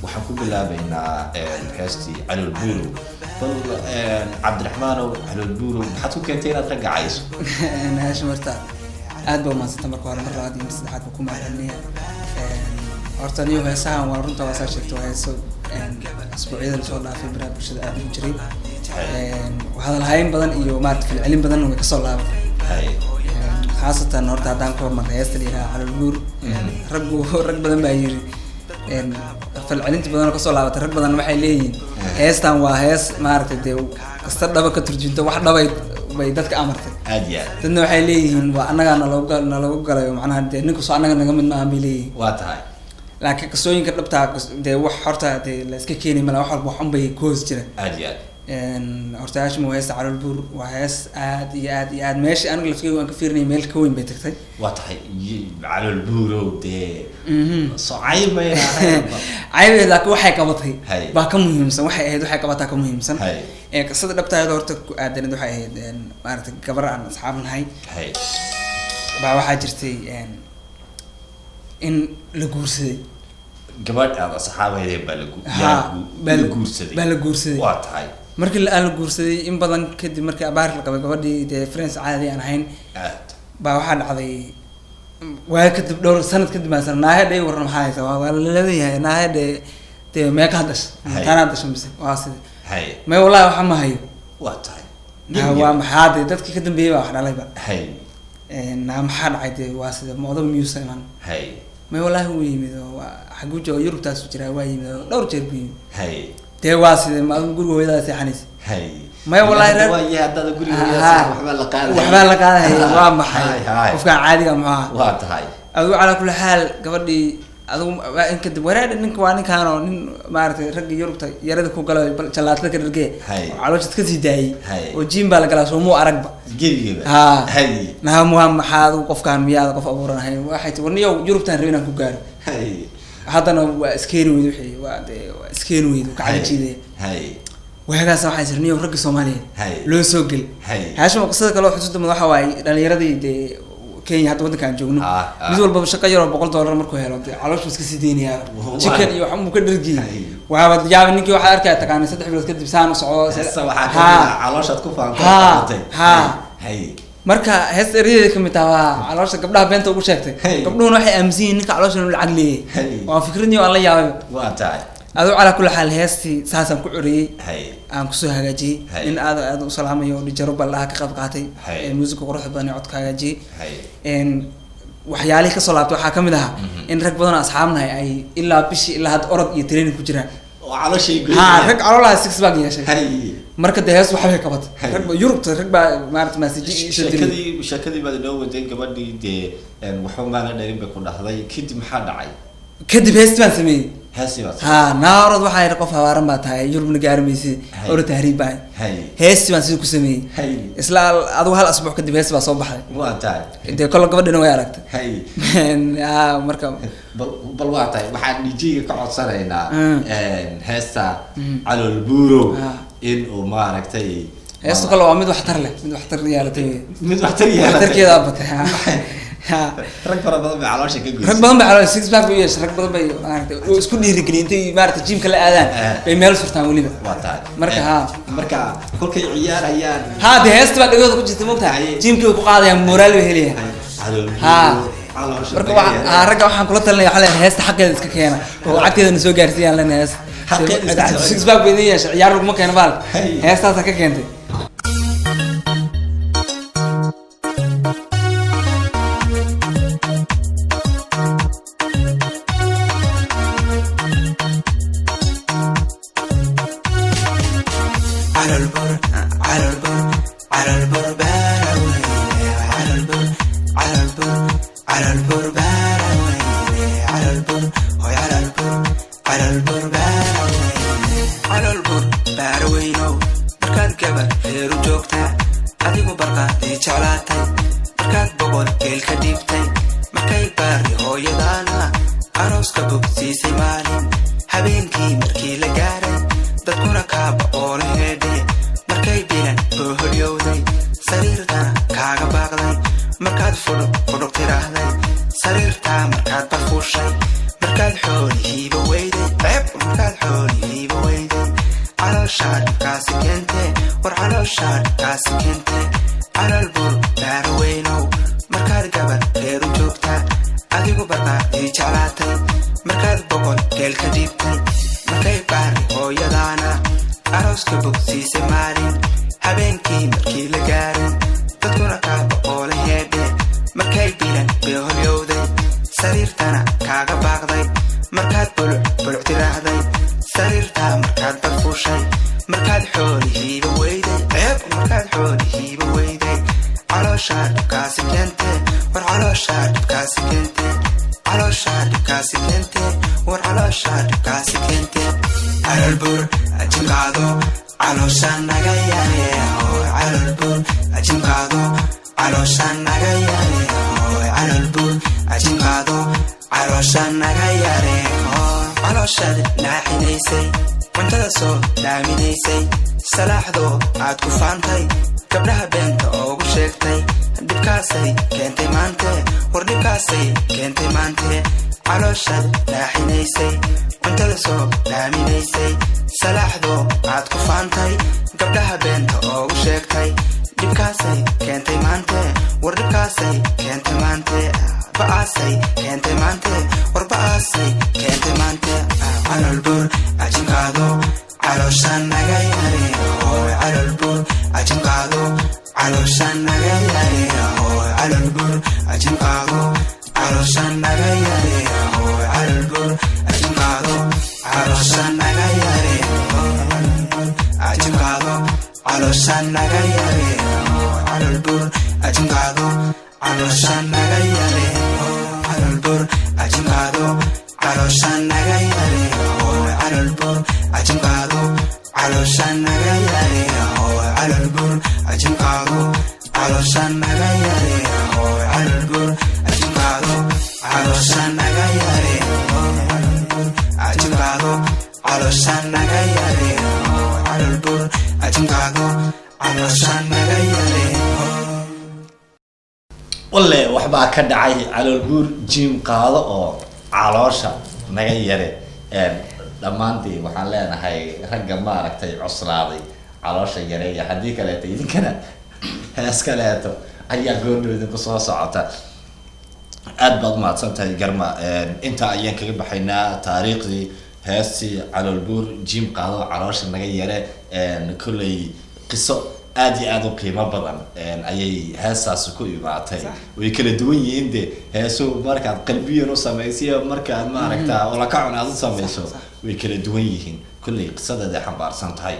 waxaan ku bilaabaynaa heestii Calool Buuro bal Cabdiraxmaanow Calool Buuro maxaad ku keentay inaad ka gacayso Hashim horta aad baa maasanta marka hore mar labaad iyo saddexaad ku maarnaa horta niyo heesahan waa runta waa sheegto heeso asbuucyada soo dhaafay baraha bulshada aad u jiray waxaa lahayn badan iyo maarta filcilin badan oo ka soo laabay khaasatan horta hadaan ku marnay heesta leeyahay Calool Buuro rag badan baa yiri falcelinta badan oo ka soo laabatay rag badan waxay leeyihiin heestan waa hees maartay de kasta dhaba ka turjunto wax dhabay bay dadka amartay aad yaa dadna waxay leeyihiin waa anaga nalagu galay macnaha de ninku soo anaga naga mid ma aan leeyihiin waa tahay laakiin kasooyinka dhabta de wax horta de la iska keenay mala wax walba waxan bay koos jira aad yaa horta Hashim heesta Calool Buuro waa hees aad iyo aad meeshii aniga lafkeyga aan ka fiirnay meel ka weyn bay tagtay waa tahay Calool Buuro de soo caymayna ayay laakiin waxay qabatay baa ka muhiimsan waxay ahayd waxay qabataa ka muhiimsan qisada dhabtaada horta ku aadanad waxay ahayd maaragtay gabar aan asxaab nahay baa waxaa jirtay in la guursaday gabadh aad asxaabeeyay baa la guursaday waa tahay markii la guursaday in badan kadib markii abaar la qabay gabadhii de friends caadi aan ahayn baa waxaa dhacday waa kadib dhowr sanad kadib baan naahay waran maxaa haysaa waa la leeyahay naahay de meeqa hadash tan hadash mise waa sidii ma wallahi waxa ma hayo waa tahay waa maxaa dadkii ka dambeeyay wax dhalayba na maxaa dhacay de waa sidii moodaba miyuusan iman ma wallahi uu yimid xagu jooga Yurubtaas u jiraa waa yimid dhowr jeer buu de waa sidii ma guriga hooyadaas xaniis ما والله هذا أقول وحبا لك هذا هو محل وفكان عادي معاه واضح أقول على كل حال قبلي أقول إن كنت وراد إنك وأنا كانوا ما أعرف رجع يوروب يردكوا قالوا جلات لك الرجال على وجه كذي داي وجيم بالك مو أرقب جيب هاي نعم مهم هذا وقفكان مياه وقف أبورنا هاي واحد ونيو يوروب تنرينا كوجار هذا أنا سكينو يدوحي وسكينو يدوك على كذي وهذا صح يصيرني ورق الصومالي لو سوقل هاشم قصة كلو حسيت من ضحى لأن يردي كين حتى وده كان جونو بيزول بشكل يروح $100 مركو هلا على وش كسيدين يا شكل يوحم ممكن رجي وهذا جاب إنك واحد أركع تكاني سدح بلاد كده بسان وصعود على وش تكون ها مركا هس ريدي كم توا على وش قبلها بنت أقول شكته قبلون واحد أمزين إنك على وش العقلية وفكرني والله يا واتاي أدو على كل حال هستي ساسم كعري أنا كسوه هجاجي إن أدو سلامة يو لجرب الله كقب قاتي الموسيقى وروح بني عد كهجاجي إن وحيالي كصلاة وحكم ده إن ركبنا أصحابنا أي إلا بشي إلا هاد أرض يترين كجرا وعلى شيء رك على الله 6 باقي يا شيخ مركز دهس وحبي كبت ركب يوروب ركب مارت مسجي شكلي بعد لو تين قبل دي وحوم ما لنا نبي كنا هذا كده محل عاي كده بس ما سمي هسي بس نارد waxay raqo faaran ba tahay yurubna gaarmaysi oo tahriibay heesti baan sidoo ku sameeyay isla adu hal asbuuc kadib heesti baa soo baxay waa tahay inta kala gabadhina way aragtay marka bal waa tahay waxaan DJ ka codsanaynaa heesta Calool Buuro in uu ma aragtay heestu kale waa mid wax tar leh mid wax tar yeelatay batay rag badan bay caloosha ka go'ay rag badan bay caloosha 6 pack weeyay rag badan bay maartay oo isku dhiirigelintay maartay jimka la aadaan bay meel surtaan waliba waa tahay marka kulkay ciyaarayaan de heesta baa dhagooda ku jirtay moogtahay jimkii ku qaadayaan moraal way helayaan marka ragga waxaan kula talinayaa xalay heesta xaqeeda iska keena oo cagteedana soo gaarsiiyaan lana heesta xaqeeda 6 pack bay yeeshay ciyaar lagu ma keeno baal heestaas ka keentay kaasi keentay calal bur daarweynow markaad gabadheedu joogtaa adigu barbaadii jeclaatay markaad boqol geel ka dhiibtay markay baari hooyadaana arooska bogsiisay maalin habeenkii markii la gaarin dadkuna kaa boqoolay heedhe markay bilan bay holyowday sariirtana kaaga baaqday markaad buluc tiraahday sariirtaa markaad barfuushay markaad xoolihiiba weyday markaad xoolihiiba weyday calooshaa dhibkaasi keentee war calooshaa dhibkaasi keentee calooshaa dhibkaasi keentee war calooshaa dhibkaasi keentee calolbur ajinkaado calooshaa naga yaale calolbur ajinkaado calooshaa naga yaale calolbur ajinkaado calooshaa naga yaale calooshaad naaxinaysay cuntada soo dhaaminaysay salaaxdoo aad ku faantay gabdhaha beenta oogu sheegtay dhibkaasay keentay maante war dhibkaasay keentay maante calooshaad naaxinaysay cuntada soo dhaaminaysay salaaxdoo aad ku faantay gabdhaha beenta oogu sheegtay dhibkaasay keentay maante war dhibkaasay keentay maante ba'aasay keentay maante war ba'aasay keentay maante calolbur ajinkaado calooshaa naga yaale calolbur ajinkaado calooshaa naga yaale calolbur ajinkaado calooshaa naga yaale calolbur ajinkaado calooshaa naga yaale ajinkaado calooshaa naga yaale calolbur ajinkaado calooshaa naga yaale calolbur ajinkaado calooshaa naga yaale calolbur ajinkaado calooshaa naga yaale calolbur ajinkaado calooshaa naga yaale calolbur ajinkaado calooshaa naga yaale ajinkaado calooshaa naga yaale calolbur ajinkaado calooshaa naga yaale walle waxbaa ka dhacay calolbuur jim qaado oo caloosha naga yare dhammaantii waxaan leenahay ragga maaragtay cuslaaday caloosha yareeya haddii kaleeto idinkana hees kaleeto ayaa goordhow idinku soo socota aad baad umahadsantahay garma inta ayaan kaga baxaynaa taariikhdii heestii calolbuur jim qaado caloosha naga yare kulley qiso aad iyo aad u qiimo badan ayay heesaas ku imaatay way kala duwan yihiin de heeso markaad qalbiyan u samaysiyo markaad maaragtaa oo la ka cunaad u samayso way kala duwan yihiin kulley qisadeeda xambaarsan tahay